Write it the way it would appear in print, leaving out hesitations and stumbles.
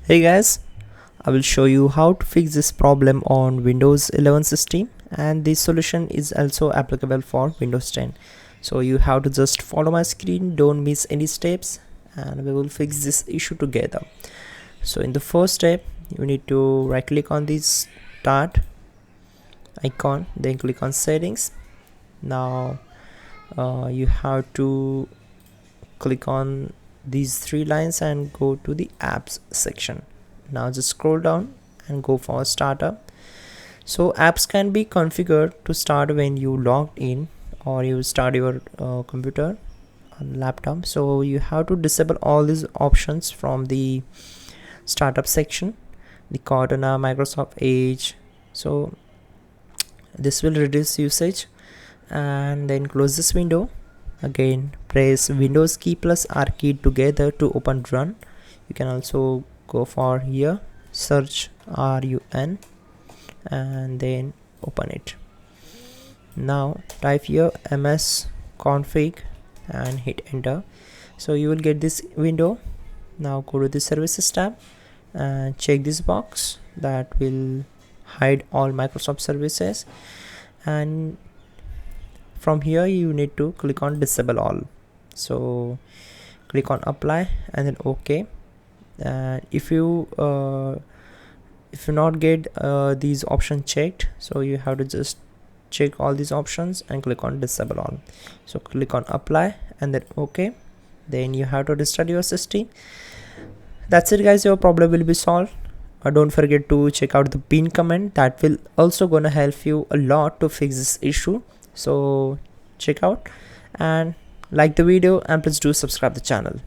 Hey guys, I will show you how to fix this problem on Windows 11 system, and this solution is also applicable for Windows 10. So you have to just follow my screen, don't miss any steps, and we will fix this issue together. So in the first step, you need to right click on this start icon, then click on settings. Now you have to click on these three lines and go to the apps section. Now just scroll down and go for startup. So apps can be configured to start when you logged in or you start your computer on laptop. So you have to disable all these options from the startup section, the Cortana, Microsoft Edge. So this will reduce usage, and then close this window. Again press Windows key plus R key together to open run. You can also go for here, search RUN, and then open it. Now type here ms config and hit enter. So you will get this window. Now go to the services tab and check this box that will hide all Microsoft services, and from here you need to click on disable all. So click on apply and then OK. And if you not get these options checked, so you have to just check all these options and click on disable all. So click on apply and then OK. Then you have to restart your system. That's it guys, your problem will be solved. Don't forget to check out the pin comment, that will also gonna help you a lot to fix this issue. So check out and like the video, and please do subscribe the channel.